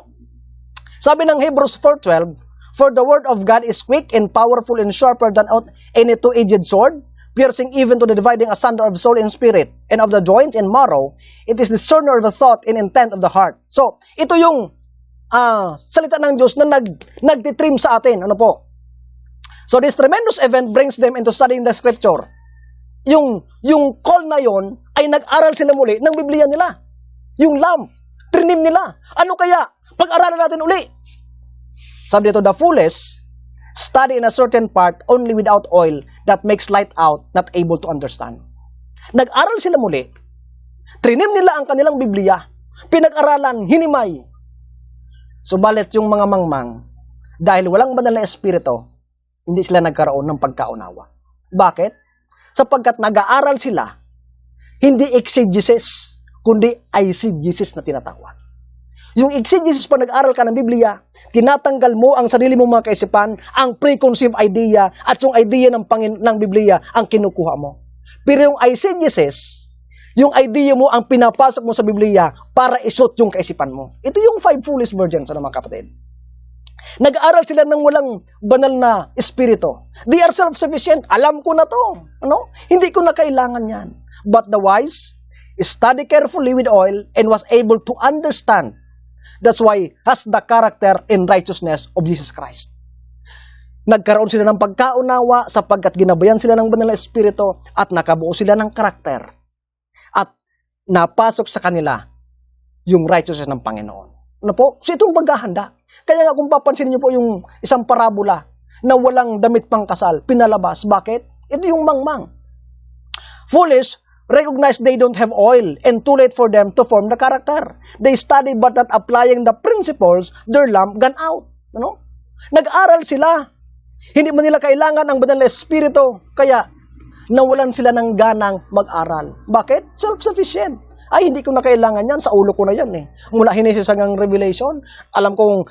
Sabi ng Hebrews 4:12, for the word of God is quick and powerful and sharper than any two-edged sword, piercing even to the dividing asunder of soul and spirit, and of the joints and marrow. It is discerner of the thought and intent of the heart. So, ito yung salita ng Diyos na nagtitrim sa atin. Ano po? So, this tremendous event brings them into studying the scripture. Yung call na yon ay nag-aral sila muli ng Biblia nila. Yung lamp, trinim nila. Ano kaya? Pag-aralan natin uli. Sabi dito, the foolish study in a certain part only without oil that makes light out, not able to understand. Nag-aral sila muli. Trinim nila ang kanilang Biblia. Pinag-aralan, hinimay. Subalit yung mga mangmang, dahil walang banal na espiritu, hindi sila nagkaroon ng pagkaunawa. Bakit? Sapagkat nag-aaral sila, hindi exegesis, kundi eisegesis na tinatawag. Yung exegesis, pag nag-aral ka ng Biblia, tinatanggal mo ang sarili mong mga kaisipan, ang preconceived idea, at yung idea ng Biblia ang kinukuha mo. Pero yung eisegesis, yung idea mo ang pinapasok mo sa Biblia para isuot yung kaisipan mo. Ito yung 5 foolish virgins, mga kapatid. Nag-aaral sila ng walang banal na espiritu. They are self-sufficient. Alam ko na to. Ano? Hindi ko na kailangan yan. But the wise study carefully with oil and was able to understand. That's why has the character and righteousness of Jesus Christ. Nagkaroon sila ng pagkaunawa sapagkat ginabayan sila ng banal na espiritu at nakabuo sila ng karakter. At napasok sa kanila yung righteousness ng Panginoon. Ano po? So itong paghahanda. Kaya nga kung papansinin niyo po yung isang parabola na walang damit pang kasal, pinalabas. Bakit? Ito yung mangmang. Foolish recognize they don't have oil and too late for them to form the character. They study but not applying the principles, their lamp gone out. Ano? Nag-aral sila. Hindi man nila kailangan ang banal na espiritu. Kaya nawalan sila ng ganang mag-aral. Bakit? Self-sufficient. Ay, hindi ko na kailangan yan. Sa ulo ko na yan eh. Mula Genesis hanggang Revelation, alam kong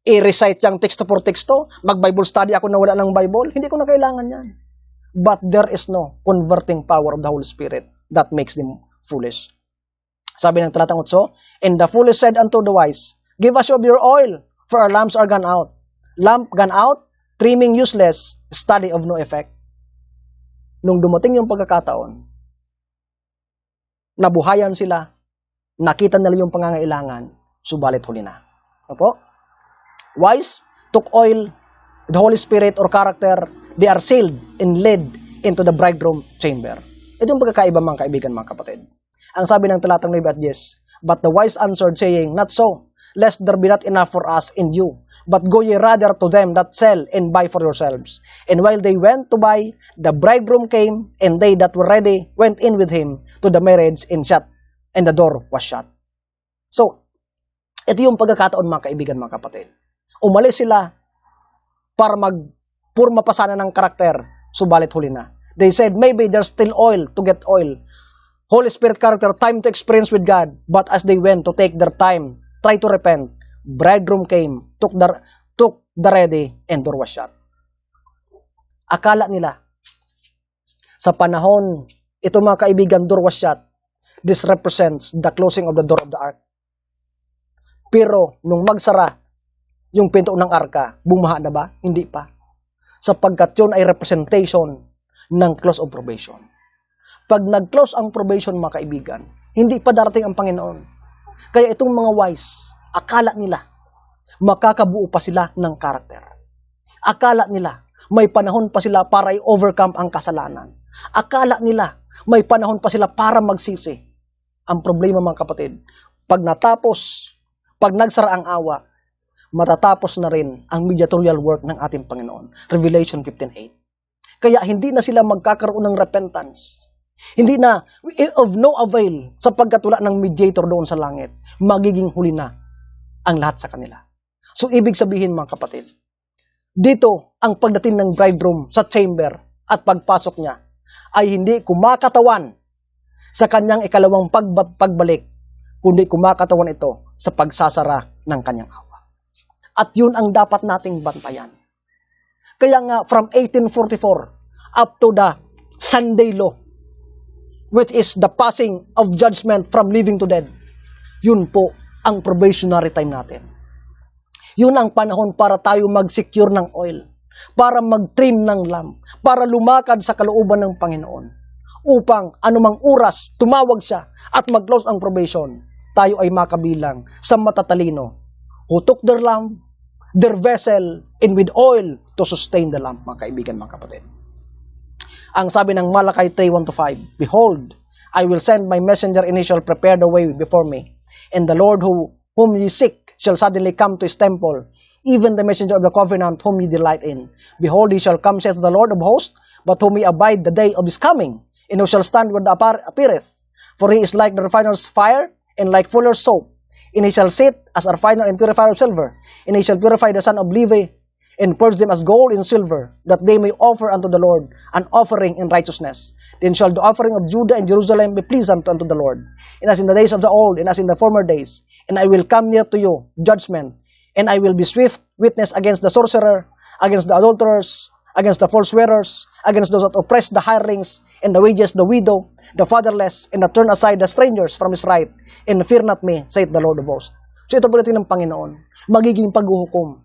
i-recite yung teksto por teksto. Mag-Bible study ako na wala ng Bible. Hindi ko na kailangan yan. But there is no converting power of the Holy Spirit that makes them foolish. Sabi ng talatang 8, and the foolish said unto the wise, give us of your oil, for our lamps are gone out. Lamp gone out, trimming useless, study of no effect. Nung dumating yung pagkakataon, nabuhayan sila, nakita nila yung pangangailangan, subalit huli na. Opo? Wise took oil, the Holy Spirit or character, they are sealed and led into the bridegroom chamber. Ito yung pagkakaiba mga kaibigan, mga kapatid. Ang sabi ng talatang 9 at 10, but the wise answered saying, not so, lest there be not enough for us and you, but go ye rather to them that sell and buy for yourselves. And while they went to buy, the bridegroom came, and they that were ready went in with him to the marriage and the door was shut. So, ito yung pagkakataon mga kaibigan, mga kapatid. Umalis sila para purma pa sana ng karakter, subalit huli na. They said, maybe there's still oil to get oil. Holy Spirit character, time to experience with God. But as they went to take their time, try to repent, bridegroom came, took the ready, and door was shut. Akala nila, sa panahon, ito mga kaibigan, door was shut. This represents the closing of the door of the ark. Pero, nung magsara, yung pinto ng arka, bumaha na ba? Hindi pa. Sapagkat yun ay representation ng close of probation. Pag nag-close ang probation, mga kaibigan, hindi pa darating ang Panginoon. Kaya itong mga wise, akala nila, makakabuo pa sila ng karakter. Akala nila, may panahon pa sila para i-overcome ang kasalanan. Akala nila, may panahon pa sila para magsisi. Ang problema, mga kapatid, pag nagsara ang awa, matatapos na rin ang mediatorial work ng ating Panginoon. Revelation 15:8. Kaya hindi na sila magkakaroon ng repentance. Hindi na of no avail sapagkat wala ng mediator doon sa langit. Magiging huli na ang lahat sa kanila. So, ibig sabihin mga kapatid, dito ang pagdating ng bridegroom sa chamber at pagpasok niya ay hindi kumakatawan sa kanyang ikalawang pagbalik, kundi kumakatawan ito sa pagsasara ng kanyang awa. At yun ang dapat nating bantayan. Kaya nga, from 1844 up to the Sunday law, which is the passing of judgment from living to dead, yun po ang probationary time natin. Yun ang panahon para tayo mag-secure ng oil, para mag-trim ng lamp, para lumakad sa kalooban ng Panginoon, upang anumang oras tumawag siya at mag-close ang probation, tayo ay makabilang sa matatalino who took their lamp, their vessel, and with oil to sustain the lamp, mga kaibigan, mga kapatid. Ang sabi ng Malachi 3:1-5, Behold, I will send my messenger and he shall prepare the way before me. And the Lord whom ye seek shall suddenly come to his temple, even the messenger of the covenant whom ye delight in. Behold, he shall come, saith the Lord of hosts, but whom ye abide the day of his coming, and who shall stand when the appeareth. For he is like the refiner's fire, and like fuller's soap. And he shall sit as a refiner and purifier of silver, and he shall purify the son of Levi, and purge them as gold and silver, that they may offer unto the Lord an offering in righteousness. Then shall the offering of Judah and Jerusalem be pleasant unto the Lord, and as in the days of the old, and as in the former days. And I will come near to you, judgment, and I will be swift witness against the sorcerer, against the adulterers, against the false swearers, against those that oppress the hirelings, and the wages the widow, the fatherless, and that turn aside the strangers from his right, and fear not me, saith the Lord of hosts. So ito po natin ng Panginoon, magiging paghuhukom.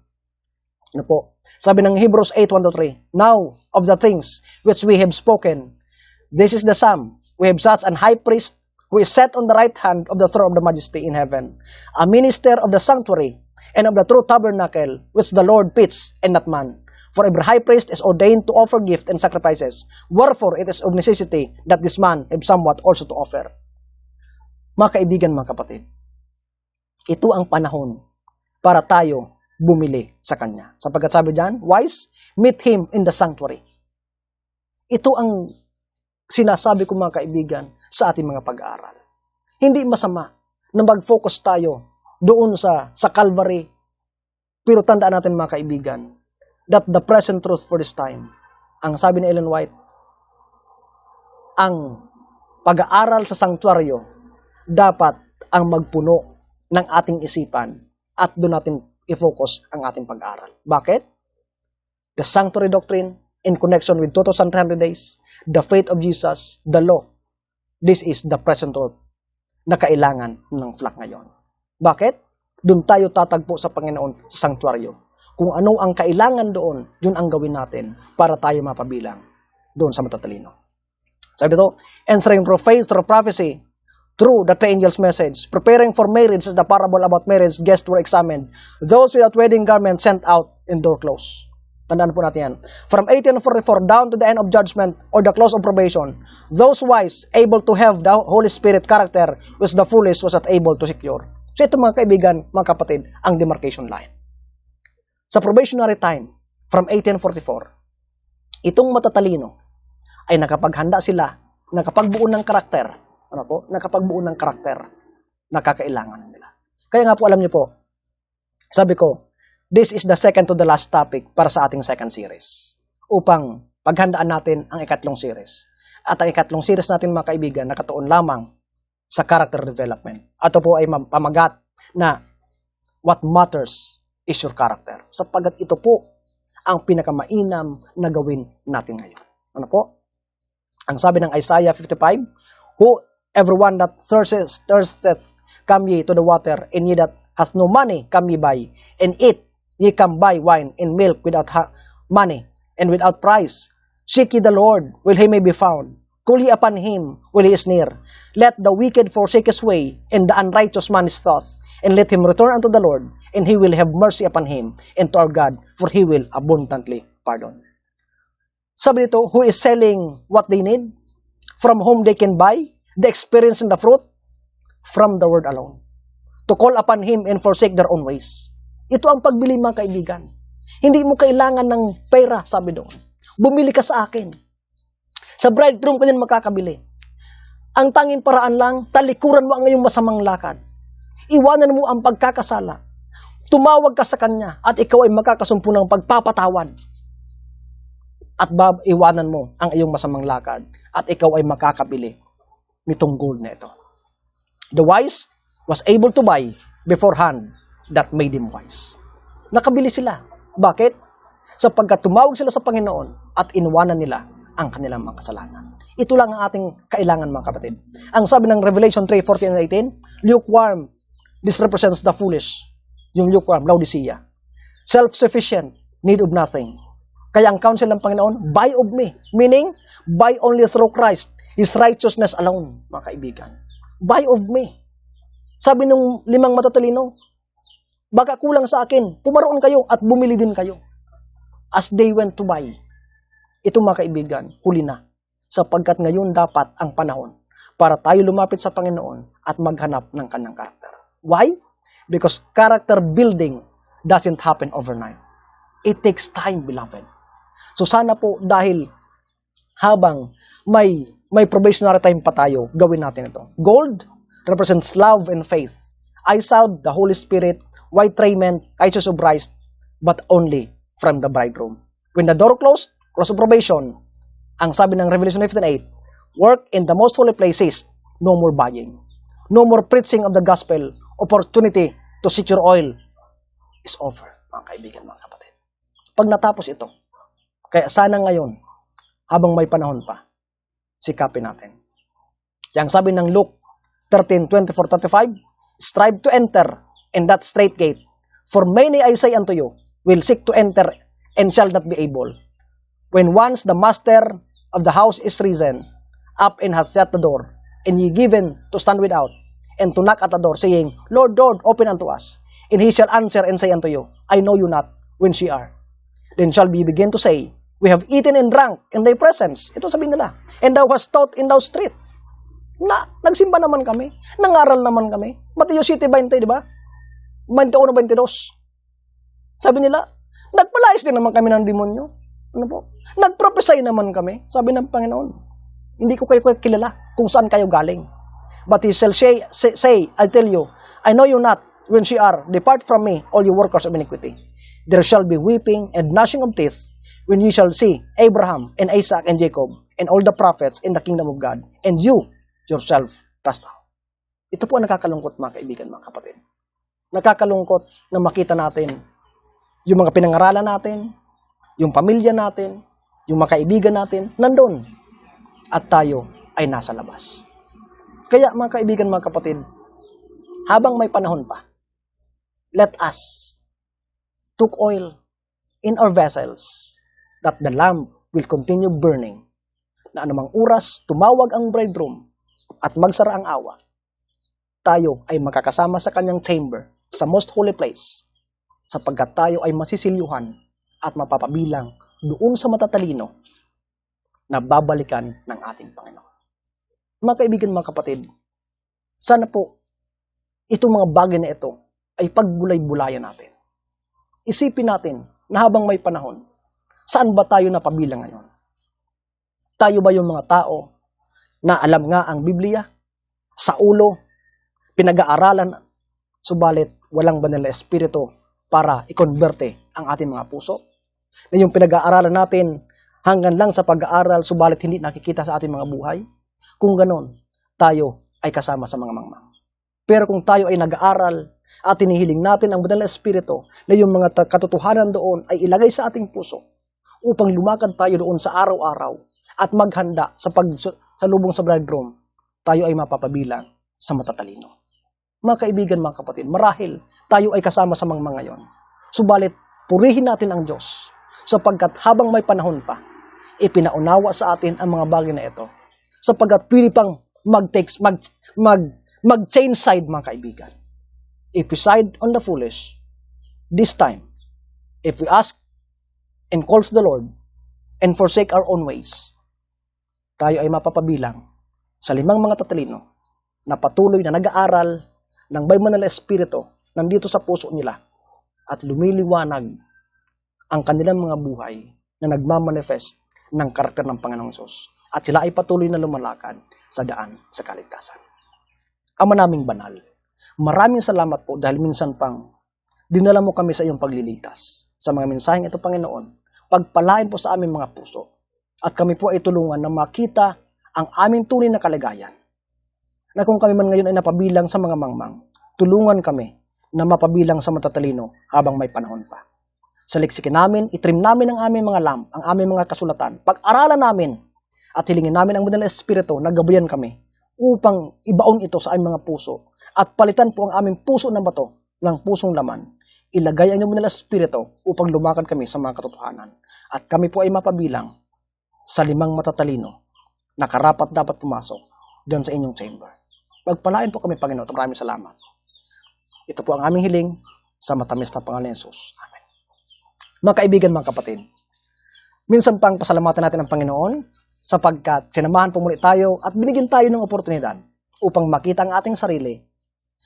Ano po? Sabi ng Hebrews 8:1-3, Now, of the things which we have spoken, this is the sum. We have such an high priest who is set on the right hand of the throne of the majesty in heaven, a minister of the sanctuary and of the true tabernacle which the Lord pitched and not man. For every high priest is ordained to offer gift and sacrifices. Wherefore it is of necessity that this man have somewhat also to offer. Mga kaibigan, mga kapatid, ito ang panahon para tayo bumili sa Kanya. Sapagkat sabi diyan, wise, meet Him in the sanctuary. Ito ang sinasabi ko mga kaibigan sa ating mga pag-aaral. Hindi masama na mag-focus tayo doon sa Calvary. Pero tandaan natin mga kaibigan, that the present truth for this time, ang sabi ni Ellen White, ang pag-aaral sa sanctuaryo dapat ang magpuno ng ating isipan at doon natin i-focus ang ating pag-aaral. Bakit? The sanctuary doctrine in connection with 2,300 days, the faith of Jesus, the law. This is the present truth na kailangan ng flock ngayon. Bakit? Doon tayo tatagpo sa Panginoon sa sanctuaryo. Kung ano ang kailangan doon, yun ang gawin natin para tayo mapabilang doon sa matatalino. Sabi dito, answering through faith, through prophecy, through the three angels' message, preparing for marriage as the parable about marriage, guests were examined. Those without wedding garments sent out in door clothes. Tandaan po natin yan. From 1844 down to the end of judgment or the close of probation, those wise, able to have the Holy Spirit character, which the foolish was not able to secure. So ito mga kaibigan, mga kapatid, ang demarcation line. Sa probationary time, from 1844, itong matatalino ay nakapaghanda sila, nakapagbuo ng karakter, nakapagbuo ng karakter na kakailangan nila. Kaya nga po alam niyo po, sabi ko, this is the second to the last topic para sa ating second series upang paghandaan natin ang ikatlong series. At ang ikatlong series natin mga kaibigan nakatuon lamang sa character development. Ito po ay pamagat na what matters is your character. Sapagkat ito po ang pinakamainam na gawin natin ngayon. Ano po? Ang sabi ng Isaiah 55, Who everyone that thirsteth, come ye to the water, and ye that hath no money, come ye buy, and eat, ye come buy wine and milk without money, and without price. Seek ye the Lord, will he may be found. Call ye upon him, will he is near. Let the wicked forsake his way, and the unrighteous man his thoughts, and let him return unto the Lord, and he will have mercy upon him, and to our God, for he will abundantly pardon. Sabi dito, who is selling what they need, from whom they can buy, the experience and the fruit, from the word alone. To call upon him and forsake their own ways. Ito ang pagbili mga kaibigan. Hindi mo kailangan ng pera, sabi doon. Bumili ka sa akin. Sa bridegroom ka din makakabili. Ang tanging paraan lang, talikuran mo ang iyong masamang lakad. Iwanan mo ang pagkakasala. Tumawag ka sa Kanya at ikaw ay makakasumpo ng pagpapatawad. At iwanan mo ang iyong masamang lakad at ikaw ay makakabili nitong gold na ito. The wise was able to buy beforehand that made him wise. Nakabili sila. Bakit? Sapagkat tumawag sila sa Panginoon at inwanan nila ang kanilang mga kasalanan. Ito lang ang ating kailangan, mga kapatid. Ang sabi ng Revelation 3:14 and 18, lukewarm, this represents the foolish. Yung lukewarm, Laodicea. Self-sufficient, need of nothing. Kaya ang counsel ng Panginoon, buy of me. Meaning, buy only through Christ, His righteousness alone, mga kaibigan. Buy of me. Sabi ng 5 matatalino, baka kulang sa akin, pumaroon kayo at bumili din kayo. As they went to buy. Ito, mga kaibigan, huli na. Sapagkat ngayon dapat ang panahon para tayo lumapit sa Panginoon at maghanap ng kanyang karakter. Why? Because character building doesn't happen overnight. It takes time, beloved. So sana po dahil habang may probationary time pa tayo, gawin natin ito. Gold represents love and faith. Eisald, the Holy Spirit. White raiment, righteous of Christ, but only from the bridegroom. When the door closed, close of probation, ang sabi ng Revelation 15:8, work in the most holy places, no more buying. No more preaching of the gospel. Opportunity to secure oil is over, mga kaibigan, mga kapatid. Pag natapos ito, kaya sana ngayon, habang may panahon pa, sikapin natin. Yang sabi ng Luke 13:24-35, strive to enter in that strait gate, for many, I say unto you, will seek to enter and shall not be able. When once the master of the house is risen up and hath shut the door, and ye given to stand without, and to knock at the door, saying, Lord, Lord, open unto us. And he shall answer and say unto you, I know you not, whence ye are. Then shall we begin to say, we have eaten and drunk in thy presence. Ito sabihin nila. And thou hast taught in thou street. Nagsimba naman kami. Nangaral naman kami. Mateo 7:20, di ba? 21-22. Sabi nila, nagpalais din naman kami ng demonyo. Ano po? Nagprophesy naman kami. Sabi ng Panginoon, hindi ko kayo kilala kung saan kayo galing. But he shall say, I tell you, I know you not, whence ye are. Depart from me, all you workers of iniquity. There shall be weeping and gnashing of teeth when ye shall see Abraham and Isaac and Jacob and all the prophets in the kingdom of God, and you yourself cast out. Ito po ang nakakalungkot, mga kaibigan, mga kapatid. Nakakalungkot na makita natin yung mga pinangaralan natin, yung pamilya natin, yung mga kaibigan natin, nandun. At tayo ay nasa labas. Kaya, mga kaibigan, mga kapatid, habang may panahon pa, let us took oil in our vessels that the lamp will continue burning, na anumang oras tumawag ang bridegroom at magsara ang awa, tayo ay makakasama sa kanyang chamber, sa most holy place, sapagkat tayo ay masisilyuhan at mapapabilang doon sa matatalino na babalikan ng ating Panginoon. Mga kaibigan, mga kapatid, sana po itong mga bagay na ito ay pagbulay-bulayan natin. Isipin natin na habang may panahon, saan ba tayo napabilang ngayon? Tayo ba yung mga tao na alam nga ang Biblia, sa ulo, pinag-aaralan, subalit walang banal na espiritu para i-converte ang ating mga puso? Na yung pinag-aaralan natin hanggang lang sa pag-aaral, subalit hindi nakikita sa ating mga buhay? Kung ganon, tayo ay kasama sa mga mangmang. Pero kung tayo ay nag-aaral at hinihiling natin ang banal na espiritu na yung mga katotohanan doon ay ilagay sa ating puso upang lumakad tayo doon sa araw-araw at maghanda sa pagsalubong sa bridegroom, tayo ay mapapabilang sa matatalino. Mga kaibigan, mga kapatid, marahil tayo ay kasama sa mga ngayon. Subalit, purihin natin ang Diyos sapagkat habang may panahon pa, ipinaunawa sa atin ang mga bagay na ito sapagkat pwede pang mag-change side, mga kaibigan. If we side on the foolish, this time, if we ask and call to the Lord and forsake our own ways, tayo ay mapapabilang sa 5 mga tatalino na patuloy na nag-aaral ng may banal na espiritu nandito sa puso nila at lumiliwanag ang kanilang mga buhay na nagmamanifest ng karakter ng Panginoong Hesus at sila ay patuloy na lumalakad sa daan sa kaligtasan. Ama naming banal, maraming salamat po dahil minsan pang dinala mo kami sa iyong paglilitas. Sa mga mensaheng ito, Panginoon, pagpalain po sa aming mga puso at kami po ay tulungan na makita ang aming tunay na kalagayan. Na kung kami man ngayon ay napabilang sa mga mangmang, tulungan kami na mapabilang sa matatalino habang may panahon pa. Saliksikin namin, itrim namin ang aming mga ang aming mga kasulatan, pag-aralan namin at hilingin namin ang Banal na Espiritu na gabayan kami upang ibaon ito sa aming mga puso at palitan po ang aming puso ng bato ng pusong laman. Ilagay ang iyong Banal na Espiritu upang lumakad kami sa mga katotohanan at kami po ay mapabilang sa 5 matatalino na karapat dapat pumasok diyan sa inyong chamber. Pagpalain po kami, Panginoon. Maraming salamat. Ito po ang aming hiling sa matamis na pangalan ni Jesus. Amen. Mga kaibigan, mga kapatid, minsan pang pasalamatan natin ang Panginoon sapagkat sinamahan po muli tayo at binigyan tayo ng oportunidad upang makita ang ating sarili,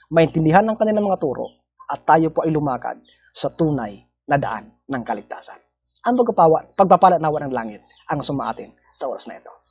maintindihan ang kanilang mga turo, at tayo po ay lumakad sa tunay na daan ng kaligtasan. Ang pagpapala nawa ng langit ang sumaatin sa oras na ito.